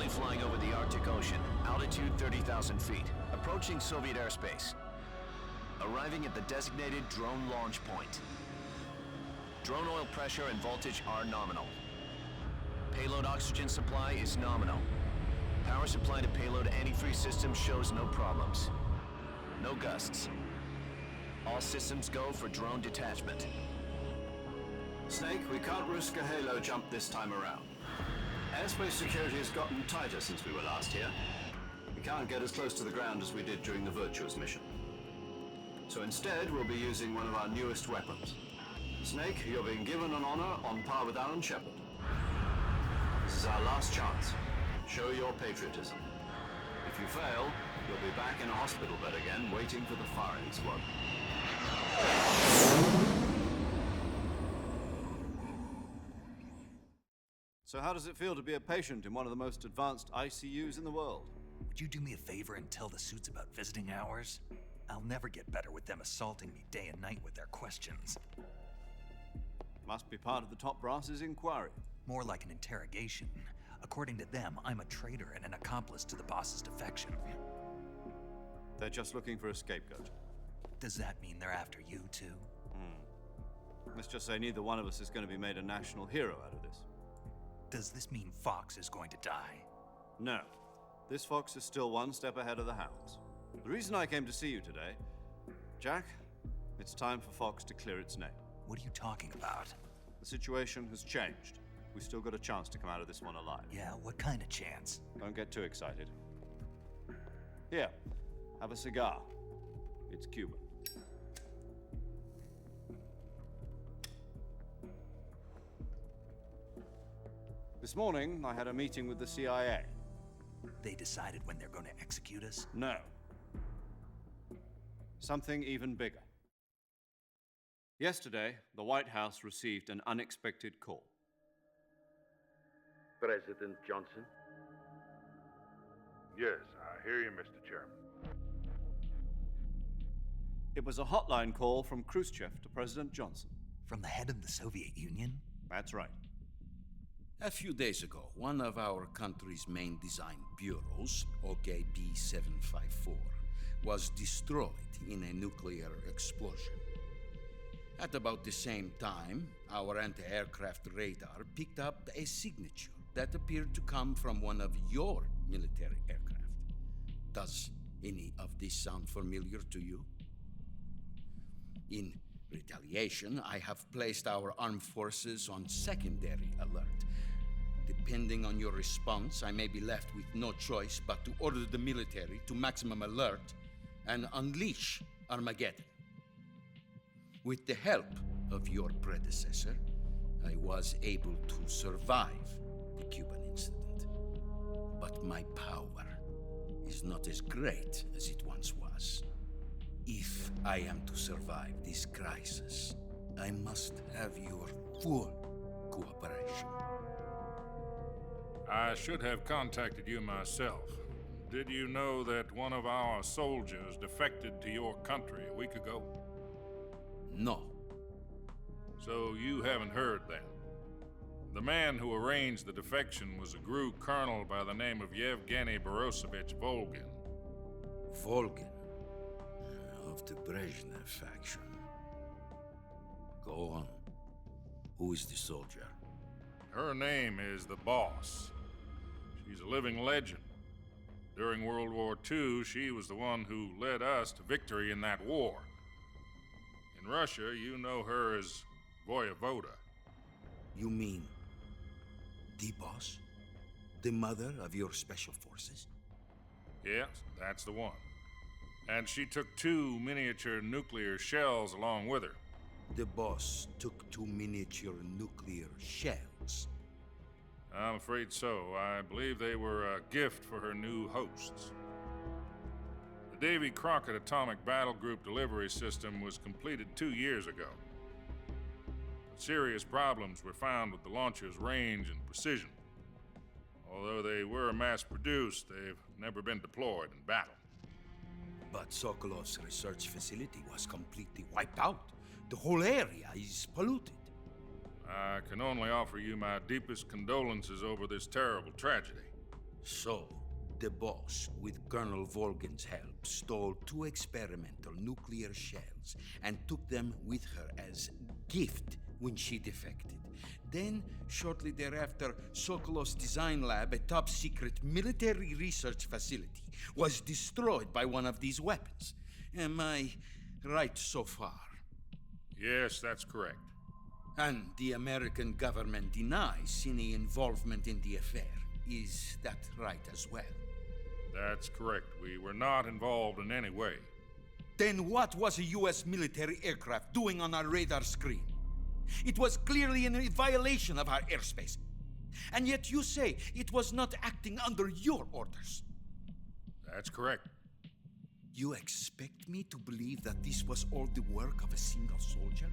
Currently flying over the Arctic Ocean, altitude 30,000 feet, approaching Soviet airspace. Arriving at the designated drone launch point. Drone oil pressure and voltage are nominal. Payload oxygen supply is nominal. Power supply to payload antifreeze system shows no problems. No gusts. All systems go for drone detachment. Snake, we can't risk a halo jump this time around. Airspace security has gotten tighter since we were last here. We can't get as close to the ground as we did during the Virtuous mission. So instead, we'll be using one of our newest weapons. Snake, you're being given an honor on par with Alan Shepard. This is our last chance. Show your patriotism. If you fail, you'll be back in a hospital bed again, waiting for the firing squad. So how does it feel to be a patient in one of the most advanced ICUs in the world? Would you do me a favor and tell the suits about visiting hours? I'll never get better with them assaulting me day and night with their questions. Must be part of the top brass's inquiry. More like an interrogation. According to them, I'm a traitor and an accomplice to the boss's defection. They're just looking for a scapegoat. Does that mean they're after you too? Let's just say neither one of us is going to be made a national hero out of this. Does this mean Fox is going to die? No. This fox is still one step ahead of the hounds. The reason I came to see you today, Jack, it's time for Fox to clear its name. What are you talking about? The situation has changed. We've still got a chance to come out of this one alive. Yeah, what kind of chance? Don't get too excited. Here, have a cigar. It's Cuban. This morning, I had a meeting with the CIA. They decided when they're going to execute us? No. Something even bigger. Yesterday, the White House received an unexpected call. President Johnson? Yes, I hear you, Mr. Chairman. It was a hotline call from Khrushchev to President Johnson. From the head of the Soviet Union? That's right. A few days ago, one of our country's main design bureaus, OKB 754, was destroyed in a nuclear explosion. At about the same time, our anti-aircraft radar picked up a signature that appeared to come from one of your military aircraft. Does any of this sound familiar to you? In retaliation, I have placed our armed forces on secondary alert. Depending on your response, I may be left with no choice but to order the military to maximum alert and unleash Armageddon. With the help of your predecessor, I was able to survive the Cuban incident. But my power is not as great as it once was. If I am to survive this crisis, I must have your full cooperation. I should have contacted you myself. Did you know that one of our soldiers defected to your country a week ago? No. So you haven't heard then. The man who arranged the defection was a GRU colonel by the name of Yevgeny Borosovich Volgin. Volgin, of the Brezhnev faction. Go on. Who is the soldier? Her name is the Boss. She's a living legend. During World War II, she was the one who led us to victory in that war. In Russia, you know her as Voyevoda. You mean the boss? The mother of your special forces? Yes, that's the one. And she took 2 miniature nuclear shells along with her. The boss took 2 miniature nuclear shells. I'm afraid so. I believe they were a gift for her new hosts. The Davy Crockett Atomic Battle Group delivery system was completed 2 years ago. But serious problems were found with the launcher's range and precision. Although they were mass-produced, they've never been deployed in battle. But Sokolov's research facility was completely wiped out. The whole area is polluted. I can only offer you my deepest condolences over this terrible tragedy. So, the boss, with Colonel Volgin's help, stole 2 experimental nuclear shells and took them with her as gift when she defected. Then, shortly thereafter, Sokolov's design lab, a top-secret military research facility, was destroyed by one of these weapons. Am I right so far? Yes, that's correct. And the American government denies any involvement in the affair. Is that right as well? That's correct. We were not involved in any way. Then what was a U.S. military aircraft doing on our radar screen? It was clearly in violation of our airspace. And yet you say it was not acting under your orders. That's correct. You expect me to believe that this was all the work of a single soldier?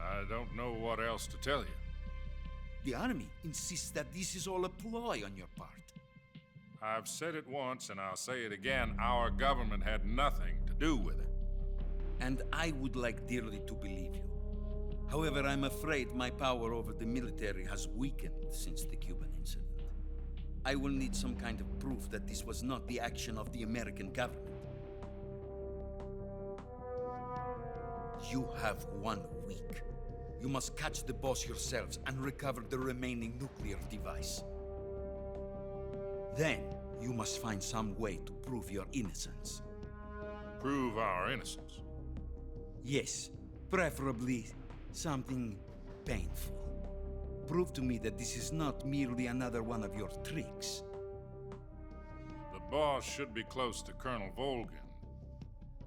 I don't know what else to tell you. The army insists that this is all a ploy on your part. I've said it once and I'll say it again. Our government had nothing to do with it. And I would like dearly to believe you. However, I'm afraid my power over the military has weakened since the Cuban incident. I will need some kind of proof that this was not the action of the American government. You have 1 week. You must catch the boss yourselves and recover the remaining nuclear device. Then, you must find some way to prove your innocence. Prove our innocence. Yes, preferably something painful. Prove to me that this is not merely another one of your tricks. The boss should be close to Colonel Volgin.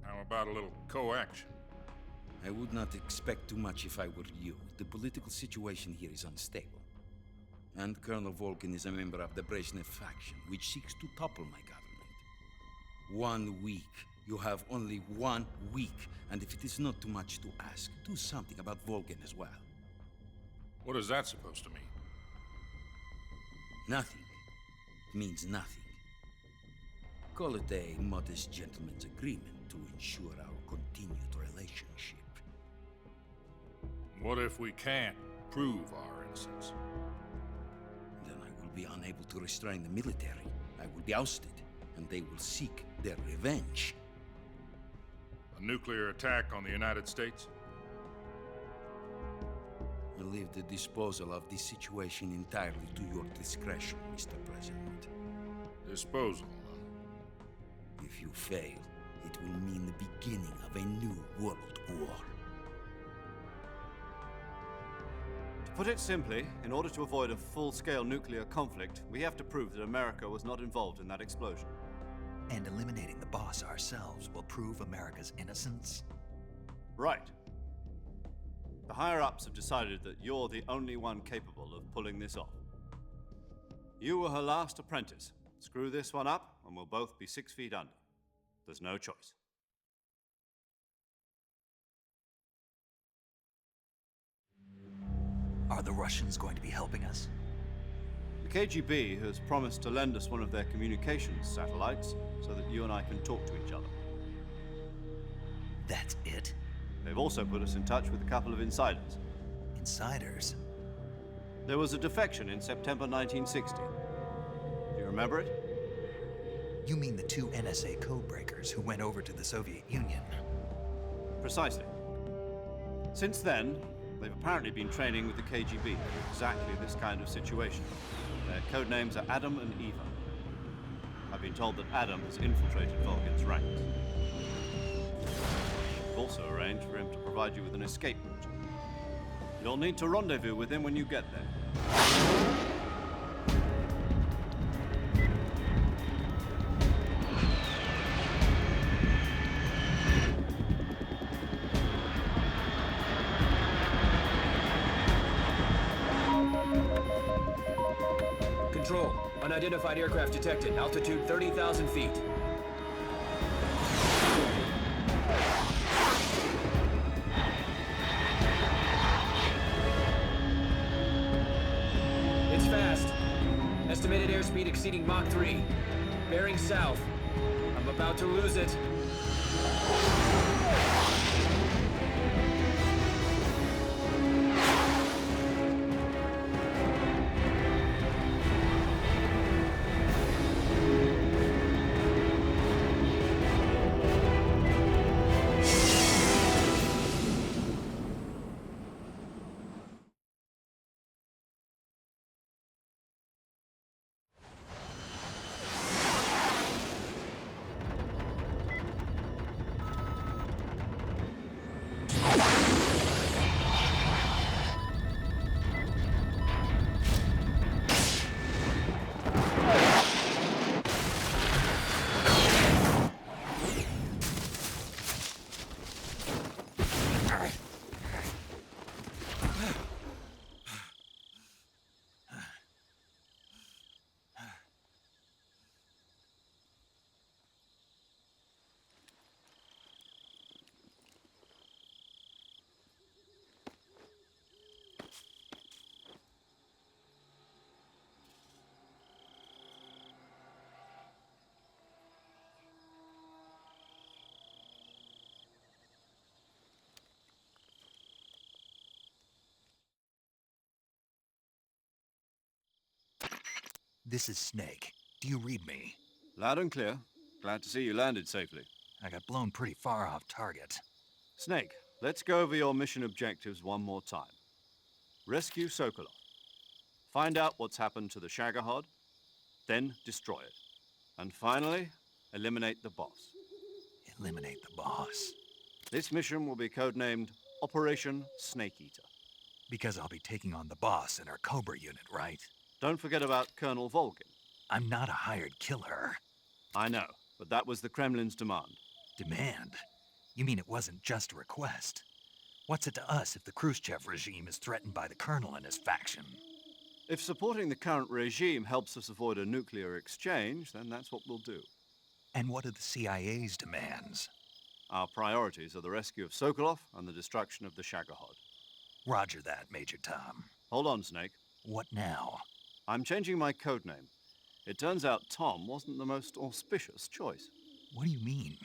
How about a little co-action? I would not expect too much if I were you. The political situation here is unstable. And Colonel Volgin is a member of the Brezhnev faction, which seeks to topple my government. 1 week. You have only 1 week. And if it is not too much to ask, do something about Volgin as well. What is that supposed to mean? Nothing. It means nothing. Call it a modest gentleman's agreement to ensure our continued relationship. What if we can't prove our innocence? Then I will be unable to restrain the military. I will be ousted, and they will seek their revenge. A nuclear attack on the United States? I leave the disposal of this situation entirely to your discretion, Mr. President. Disposal, If you fail, it will mean the beginning of a new world war. To put it simply, in order to avoid a full-scale nuclear conflict, we have to prove that America was not involved in that explosion. And eliminating the boss ourselves will prove America's innocence? Right. The higher-ups have decided that you're the only one capable of pulling this off. You were her last apprentice. Screw this one up, and we'll both be 6 feet under. There's no choice. Are the Russians going to be helping us? The KGB has promised to lend us one of their communications satellites so that you and I can talk to each other. That's it? They've also put us in touch with a couple of insiders. Insiders? There was a defection in September 1960. Do you remember it? You mean the 2 NSA codebreakers who went over to the Soviet Union? Precisely. Since then, they've apparently been training with the KGB for exactly this kind of situation. Their code names are Adam and Eva. I've been told that Adam has infiltrated Volgin's ranks. We've also arranged for him to provide you with an escape route. You'll need to rendezvous with him when you get there. Control. Unidentified aircraft detected. Altitude 30,000 feet. It's fast. Estimated airspeed exceeding Mach 3. Bearing south. I'm about to lose it. This is Snake. Do you read me? Loud and clear. Glad to see you landed safely. I got blown pretty far off target. Snake, let's go over your mission objectives one more time. Rescue Sokolov. Find out what's happened to the Shagohod, then destroy it. And finally, eliminate the boss. Eliminate the boss. This mission will be codenamed Operation Snake Eater. Because I'll be taking on the boss in our Cobra unit, right? Don't forget about Colonel Volgin. I'm not a hired killer. I know, but that was the Kremlin's demand. Demand? You mean it wasn't just a request? What's it to us if the Khrushchev regime is threatened by the Colonel and his faction? If supporting the current regime helps us avoid a nuclear exchange, then that's what we'll do. And what are the CIA's demands? Our priorities are the rescue of Sokolov and the destruction of the Shagohod. Roger that, Major Tom. Hold on, Snake. What now? I'm changing my codename. It turns out Tom wasn't the most auspicious choice. What do you mean?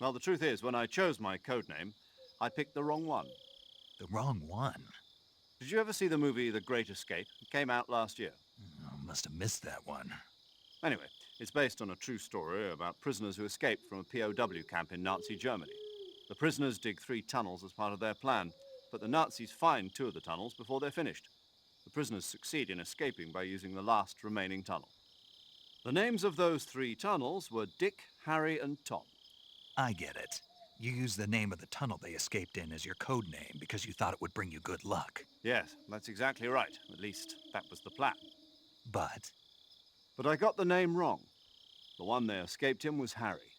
Well, the truth is, when I chose my codename, I picked the wrong one. The wrong one? Did you ever see the movie The Great Escape? It came out last year. Oh, must have missed that one. Anyway, it's based on a true story about prisoners who escaped from a POW camp in Nazi Germany. The prisoners dig 3 tunnels as part of their plan, but the Nazis find 2 of the tunnels before they're finished. The prisoners succeed in escaping by using the last remaining tunnel. The names of those 3 tunnels were Dick, Harry, and Tom. I get it. You used the name of the tunnel they escaped in as your code name because you thought it would bring you good luck. Yes, that's exactly right. At least, that was the plan. But But I got the name wrong. The one they escaped in was Harry.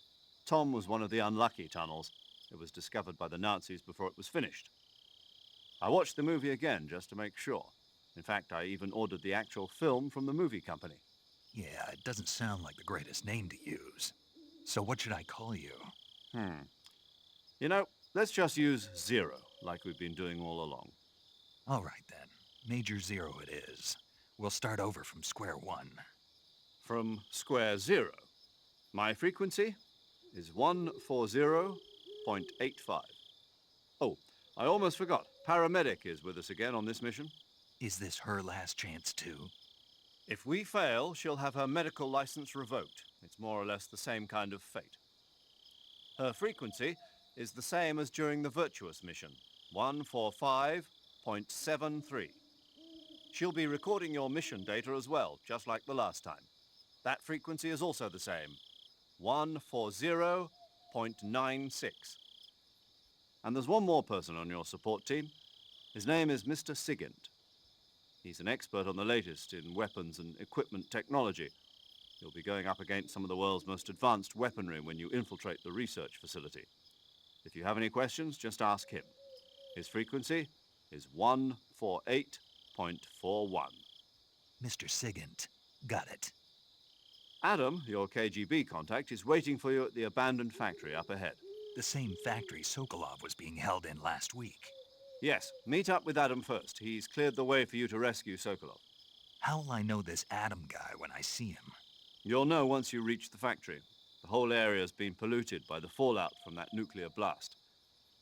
Tom was one of the unlucky tunnels. It was discovered by the Nazis before it was finished. I watched the movie again just to make sure. In fact, I even ordered the actual film from the movie company. yeah, it doesn't sound like the greatest name to use. So what should I call you? You know, let's just use Zero, like we've been doing all along. All right then. Major Zero it is. We'll start over from square one. From square 0. My frequency is 140.85. Oh, I almost forgot. Paramedic is with us again on this mission. Is this her last chance too? If we fail, she'll have her medical license revoked. It's more or less the same kind of fate. Her frequency is the same as during the Virtuous mission, 145.73. She'll be recording your mission data as well, just like the last time. That frequency is also the same, 140.96. And there's one more person on your support team. His name is Mr. Sigint. He's an expert on the latest in weapons and equipment technology. You'll be going up against some of the world's most advanced weaponry when you infiltrate the research facility. If you have any questions, just ask him. His frequency is 148.41. Mr. Sigint. Got it. Adam, your KGB contact, is waiting for you at the abandoned factory up ahead. The same factory Sokolov was being held in last week. Yes, meet up with Adam first. He's cleared the way for you to rescue Sokolov. How will I know this Adam guy when I see him? You'll know once you reach the factory. The whole area's been polluted by the fallout from that nuclear blast.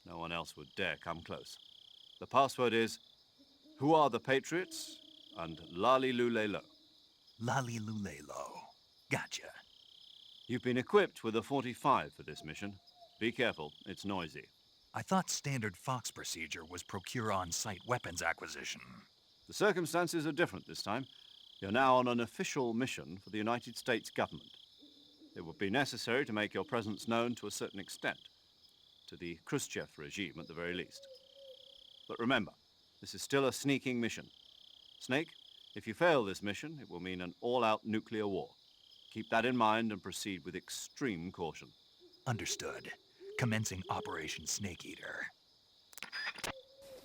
No one else would dare come close. The password is, "Who are the Patriots?" and "Lali Lule Lo." Lali Lulelo. Gotcha. You've been equipped with a 45 for this mission. Be careful, it's noisy. I thought standard Fox procedure was procure on-site weapons acquisition. The circumstances are different this time. You're now on an official mission for the United States government. It would be necessary to make your presence known to a certain extent, to the Khrushchev regime at the very least. But remember, this is still a sneaking mission. Snake, if you fail this mission, it will mean an all-out nuclear war. Keep that in mind and proceed with extreme caution. Understood. Commencing Operation Snake Eater.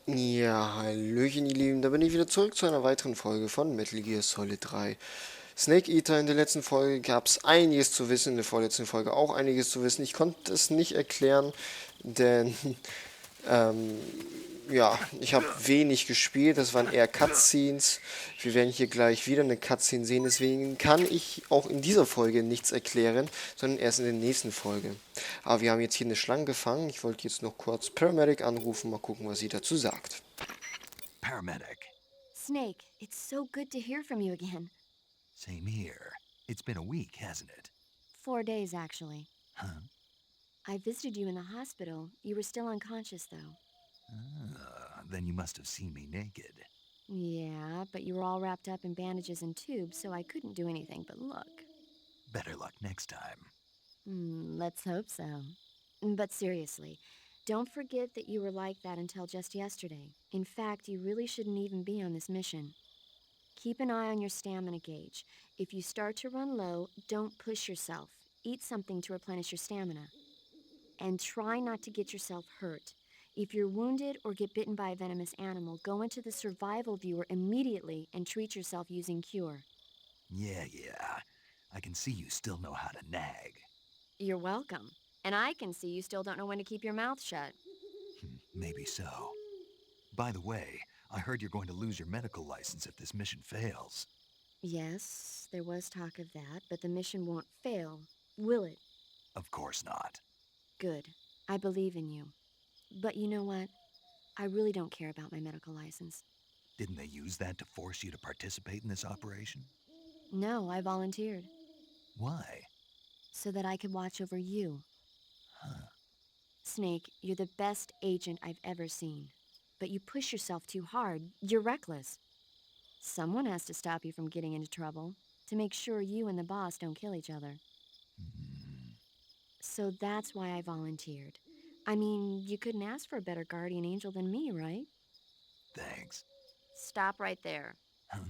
Ja, hallöchen ihr Lieben, da bin ich wieder zurück zu einer weiteren Folge von Metal Gear Solid 3. Snake Eater, in der letzten Folge gab es einiges zu wissen, in der vorletzten Folge auch einiges zu wissen. Ich konnte es nicht erklären, denn ja, ich habe wenig gespielt, das waren eher Cutscenes. Wir werden hier gleich wieder eine Cutscene sehen, deswegen kann ich auch in dieser Folge nichts erklären, sondern erst in der nächsten Folge. Aber wir haben jetzt hier eine Schlange gefangen, ich wollte jetzt noch kurz Paramedic anrufen, mal gucken, was sie dazu sagt. Paramedic. Snake, it's so good to hear from you again. Same here. It's been a week, hasn't it? 4 days, actually. Huh? I visited you in the hospital. You were still unconscious, though. Then you must have seen me naked. Yeah, but you were all wrapped up in bandages and tubes, so I couldn't do anything but look. Better luck next time. Let's hope so. But seriously, don't forget that you were like that until just yesterday. In fact, you really shouldn't even be on this mission. Keep an eye on your stamina gauge. If you start to run low, don't push yourself. Eat something to replenish your stamina. And try not to get yourself hurt. If you're wounded or get bitten by a venomous animal, go into the survival viewer immediately and treat yourself using Cure. Yeah. I can see you still know how to nag. You're welcome. And I can see you still don't know when to keep your mouth shut. Maybe so. By the way, I heard you're going to lose your medical license if this mission fails. Yes, there was talk of that, but the mission won't fail, will it? Of course not. Good. I believe in you. But you know what? I really don't care about my medical license. Didn't they use that to force you to participate in this operation? No, I volunteered. Why? So that I could watch over you. Huh. Snake, you're the best agent I've ever seen. But you push yourself too hard. You're reckless. Someone has to stop you from getting into trouble, to make sure you and the boss don't kill each other. So that's why I volunteered. I mean, you couldn't ask for a better guardian angel than me, right? Thanks. Stop right there. Huh?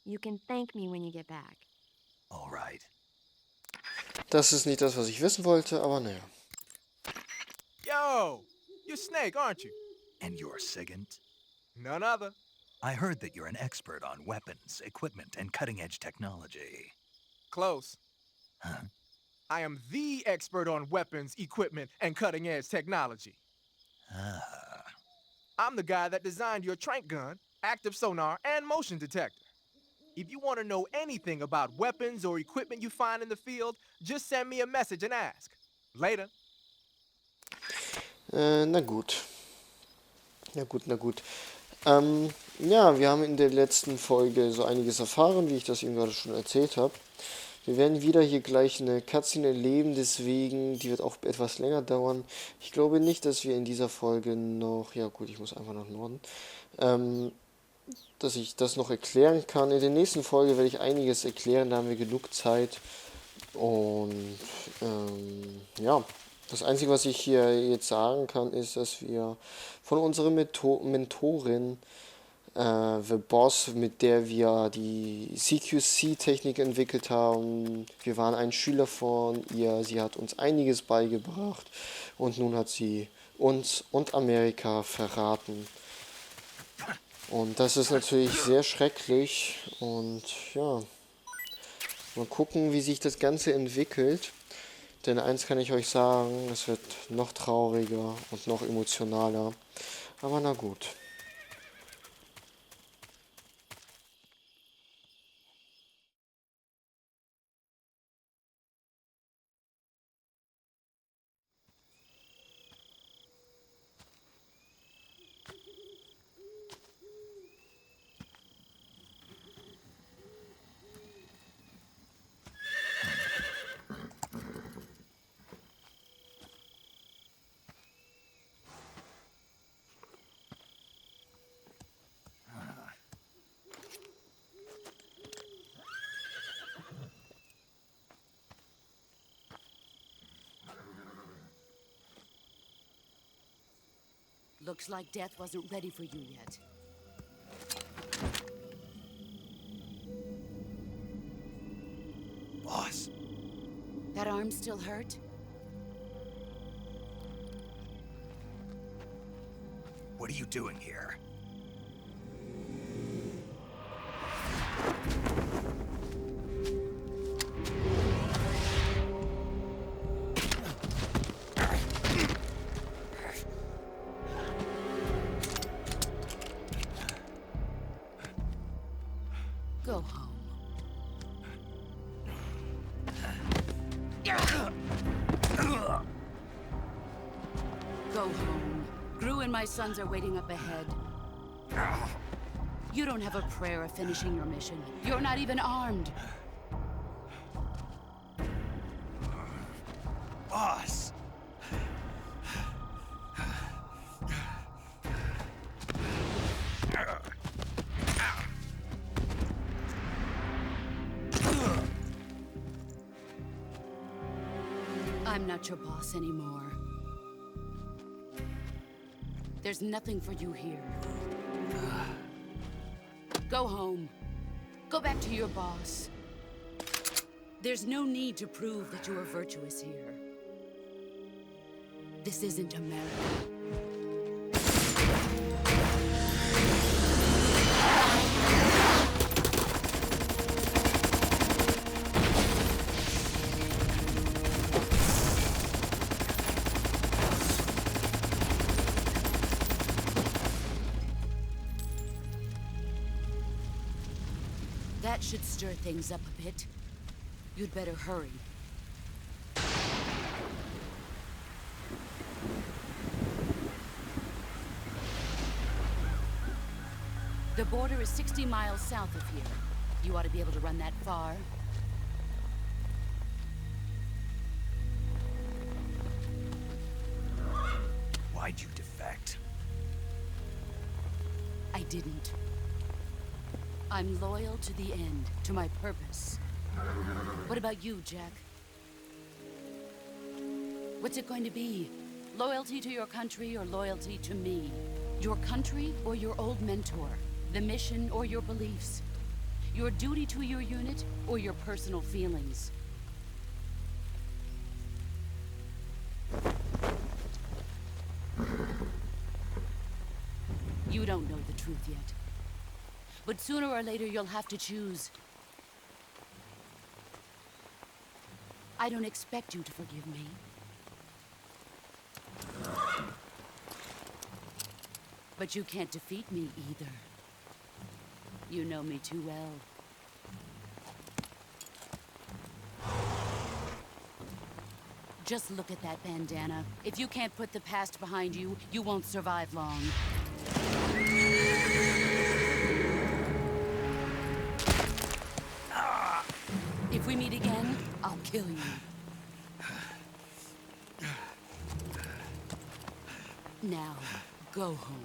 You can thank me when you get back. All right. Das ist nicht das, was ich wissen wollte, aber naja. Yo! You're Snake, aren't you? And you're Sigint? None other. I heard that you're an expert on weapons, equipment, and cutting-edge technology. Close. Huh? I am the expert on weapons, equipment, and cutting-edge technology. Ah. I'm the guy that designed your trank gun, active sonar, and motion detector. If you want to know anything about weapons or equipment you find in the field, just send me a message and ask. Later. Na gut. Ja, wir haben in der letzten Folge so einiges erfahren, wie ich das eben gerade schon erzählt habe. Wir werden wieder hier gleich eine Cutscene erleben, deswegen, die wird auch etwas länger dauern. Ich glaube nicht, dass wir in dieser Folge noch, ja gut, ich muss einfach nach Norden, dass ich das noch erklären kann. In der nächsten Folge werde ich einiges erklären, da haben wir genug Zeit. Und ja, das Einzige, was ich hier jetzt sagen kann, ist, dass wir von unserer Mentorin, The Boss, mit der wir die CQC-Technik entwickelt haben, wir waren ein Schüler von ihr, sie hat uns einiges beigebracht und nun hat sie uns und Amerika verraten. Und das ist natürlich sehr schrecklich und ja, mal gucken, wie sich das Ganze entwickelt. Denn eins kann ich euch sagen, es wird noch trauriger und noch emotionaler. Aber na gut. Looks like death wasn't ready for you yet. Boss. That arm still hurt? What are you doing here? Go home. Go home. Gru and my sons are waiting up ahead. You don't have a prayer of finishing your mission. You're not even armed. Boss! I'm not your boss anymore. There's nothing for you here. Go home. Go back to your boss. There's no need to prove that you are virtuous here. This isn't America. That should stir things up a bit. You'd better hurry. The border is 60 miles south of here. You ought to be able to run that far. Why'd you defect? I didn't. I'm loyal to the end, to my purpose. What about you, Jack? What's it going to be? Loyalty to your country or loyalty to me? Your country or your old mentor? The mission or your beliefs? Your duty to your unit or your personal feelings? You don't know the truth yet. But sooner or later, you'll have to choose. I don't expect you to forgive me. But you can't defeat me either. You know me too well. Just look at that bandana. If you can't put the past behind you, you won't survive long. If we meet again, I'll kill you. Now, go home.